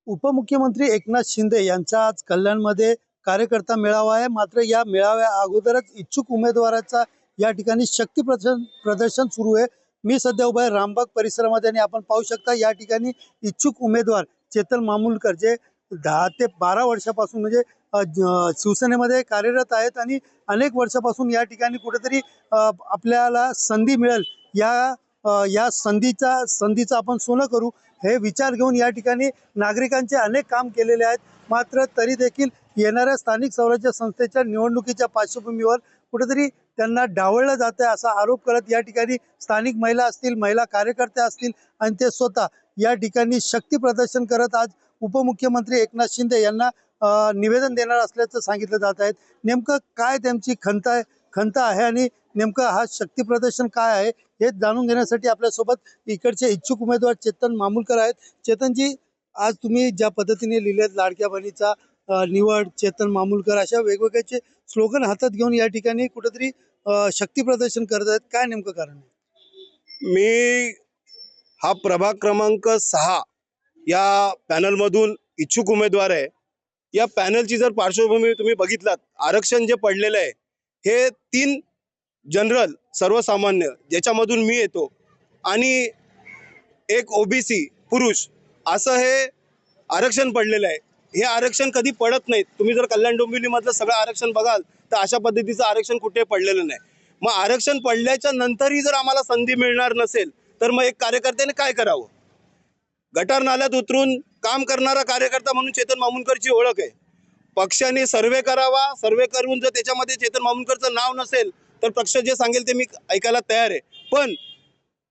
उपमुख्यमंत्री एकनाथ शिंदे यांचा आज कल्याणमध्ये कार्यकर्ता मेळावा आहे। मात्र या मेळाव्या अगोदरच इच्छुक उमेदवाराचा या ठिकाणी शक्ती प्रदर्शन सुरू आहे। मी सध्या उभा आहे रामबाग परिसरामध्ये आणि आपण पाहू शकता या ठिकाणी इच्छुक उमेदवार चेतन मामूलकर जे 10 ते 12 वर्षापासून म्हणजे शिवसेनेमध्ये कार्यरत आहेत आणि अनेक वर्षापासून या ठिकाणी कुठेतरी आपल्याला संधी मिळेल या संधीचा आपण सोनं करू हे विचार घेऊन या ठिकाणी नागरिकांचे अनेक काम केलेले आहेत। मात्र तरी देखील येणाऱ्या स्थानिक स्वराज्य संस्थेच्या निवडणुकीच्या पार्श्वभूमीवर कुठेतरी त्यांना डावळलं जात आहे असा आरोप करत या ठिकाणी स्थानिक महिला असतील, महिला कार्यकर्त्या असतील आणि ते स्वतः या ठिकाणी शक्ती प्रदर्शन करत आज उपमुख्यमंत्री एकनाथ शिंदे यांना निवेदन देणार असल्याचं सांगितलं जात आहे। नेमकं काय त्यांची खंत आहे आणि नेमकं हा शक्ती प्रदर्शन काय आहे हे जाणून घेण्यासाठी आपल्यासोबत इकडचे इच्छुक उमेदवार चेतन मामूलकर आहेत। चेतनजी, आज तुम्ही ज्या पद्धतीने लिहिलेत लाडक्या बहिणीचा निवड चेतन मामूलकर अशा वेगवेगळ्याचे स्लोगन हातात घेऊन या ठिकाणी कुठेतरी शक्ती प्रदर्शन करत आहेत, काय नेमकं कारण आहे? मी हा प्रभाग क्रमांक 6 या पॅनलमधून इच्छुक उमेदवार आहे। या पॅनलची जर पार्श्वभूमी तुम्ही बघितलात, आरक्षण जे पडलेलं आहे हे 3 जनरल सर्वसामान्य ज्याच्यामधून मी येतो आणि एक ओबीसी पुरुष असं हे आरक्षण पडलेलं आहे। हे आरक्षण कधी पडत नाहीत। तुम्ही जर कल्याण डोंबिवलीमधलं सगळं आरक्षण बघाल तर अशा पद्धतीचं आरक्षण कुठे पडलेलं नाही। मग आरक्षण पडल्याच्या नंतरही जर आम्हाला संधी मिळणार नसेल तर मग एक कार्यकर्त्याने काय करावं? गटार नाल्यात उतरून काम करणारा कार्यकर्ता म्हणून चेतन मामूलकरची ओळख आहे। पक्षाने सर्वे करावा, सर्वे करून जर त्याच्यामध्ये चेतन मामूलकरचं नाव नसेल तर पक्ष जे सांगेल ते मी ऐकायला तयार आहे। पण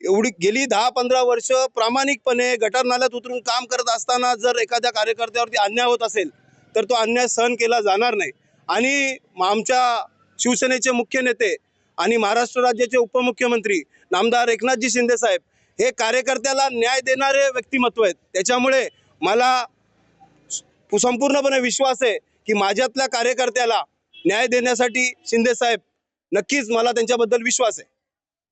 एवढी गेली 10-15 वर्ष प्रामाणिकपणे गटार नाल्यात उतरून काम करत असताना जर एखाद्या कार्यकर्त्यावरती अन्याय होत असेल तर तो अन्याय सहन केला जाणार नाही। आणि आमच्या शिवसेनेचे मुख्य नेते आणि महाराष्ट्र राज्याचे उपमुख्यमंत्री नामदार एकनाथजी शिंदे साहेब हे कार्यकर्त्याला न्याय देणारे व्यक्तिमत्व आहेत। त्याच्यामुळे मला संपूर्णपणे विश्वास आहे की माझ्यातल्या कार्यकर्त्याला न्याय देण्यासाठी शिंदे साहेब नक्कीच, मला त्यांच्याबद्दल विश्वास आहे।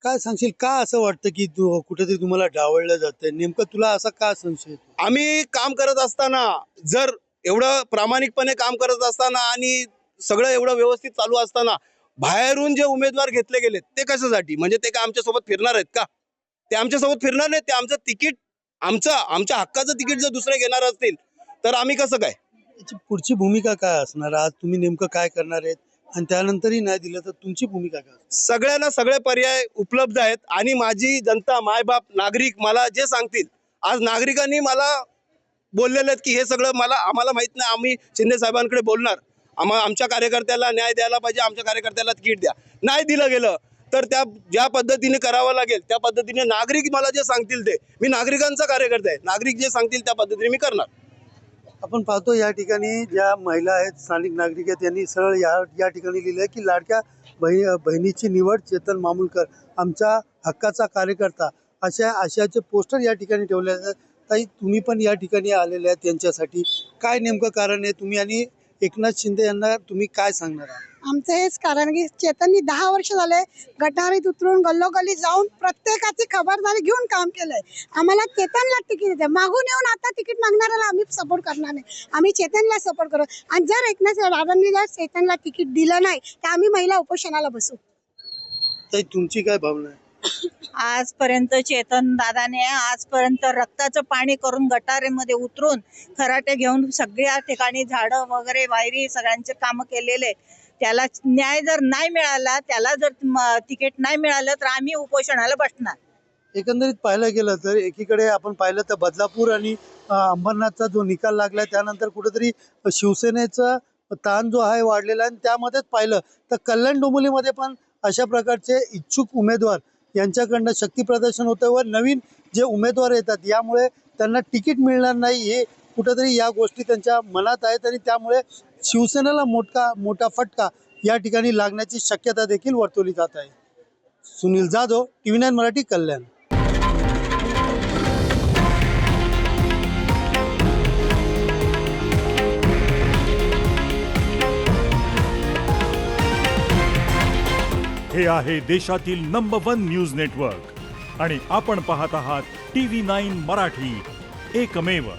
काय सांगशील, का असं वाटतं की कुठेतरी तुम्हाला डावळलं जातंय? नेमकं तुला असा का संशय येतो? आम्ही काम करत असताना, जर एवढं प्रामाणिकपणे काम करत असताना आणि सगळं एवढं व्यवस्थित चालू असताना बाहेरून जे उमेदवार घेतले गेलेत ते कशासाठी? म्हणजे ते काय आमच्यासोबत फिरणार आहेत का? ते आमच्यासोबत फिरणार नाही। ते आमचं तिकीट, आमच्या हक्काचं तिकीट जर दुसरे घेणार असतील तर आम्ही कसं काय? याची पुढची भूमिका काय असणार? आज तुम्ही नेमकं काय करणार आहेत आणि त्यानंतरही नाही दिलं तर तुमची भूमिका काय? सगळ्यांना सगळे पर्याय उपलब्ध आहेत आणि माझी जनता, मायबाप, नागरिक मला जे सांगतील, आज नागरिकांनी मला बोललेले आहेत की हे सगळं आम्हाला माहित नाही, आम्ही शिंदे साहेबांकडे बोलणार, आमच्या कार्यकर्त्याला न्याय द्यायला पाहिजे, आमच्या कार्यकर्त्याला तिकीट द्या। नाही दिलं गेलं तर त्या ज्या पद्धतीने करावं लागेल त्या पद्धतीने नागरिक मला जे सांगतील ते, मी नागरिकांचा कार्यकर्ता आहे, नागरिक जे सांगतील त्या पद्धतीने मी करणार। आपण पाहतो या ठिकाणी ज्या महिला आहेत, स्थानिक नागरिक आहेत, यांनी सरळ या ठिकाणी लिहिलं आहे की लाडक्या बहिणीची निवड चेतन मामूलकर, आमच्या हक्काचा कार्यकर्ता, अशाचे पोस्टर या ठिकाणी ठेवले आहेत। ताई, तुम्ही पण या ठिकाणी आलेले आहेत, त्यांच्यासाठी काय नेमकं कारण आहे? तुम्ही आणि एकनाथ शिंदे यांना तुम्ही काय सांगणार आहात? आमचं हेच कारण की चेतननी 10 वर्ष झाले गटारीत उतरून गल्लोगल्ली जाऊन प्रत्येकाची खबरदारी घेऊन काम केलंय। आम्हाला चेतनला तिकीट द्या, मागून येऊन आता तिकीट मागणाऱ्याला आम्ही सपोर्ट करणार नाही, आम्ही चेतनला सपोर्ट करू। आणि जर एकनाथ दादांनी जर चेतनला तिकीट दिलं नाही तर आम्ही महिला उपोषणाला बसू। ताई, तुमची काय भावना आहे? आजपर्यंत चेतन दादाने आजपर्यंत रक्ताचं पाणी करून गटारेमध्ये उतरून खराटे घेऊन सगळ्या ठिकाणी झाडं वगैरे वायरी सगळ्यांचे काम केलेले। त्याला न्याय जर नाही मिळाला, त्याला जर तिकीट नाही मिळालं तर आम्ही उपोषणाला बसणार। एकंदरीत पाहायला गेलं तर एकीकडे आपण पाहिलं तर बदलापूर आणि अंबरनाथचा जो निकाल लागला त्यानंतर कुठेतरी शिवसेनेचा ताण जो आहे वाढलेला आहे। आणि त्यामध्येच पाहिलं तर कल्याण डोंबिवलीमध्ये पण अशा प्रकारचे इच्छुक उमेदवार यांच्याकडनं शक्ती प्रदर्शन होतं व नवीन जे उमेदवार येतात यामुळे त्यांना तिकीट मिळणार नाही हे कुठेतरी या गोष्टी त्यांच्या मनात आहेत आणि त्यामुळे शिवसेनेला मोठा फटका या ठिकाणी लागण्याची शक्यता देखील वर्तवली जात आहे। सुनील जाधव, TV9 मराठी, कल्याण। हे आहे देशातील नंबर 1 न्यूज नेटवर्क आणि आपण पाहत आहात TV9 मराठी, एकमेव।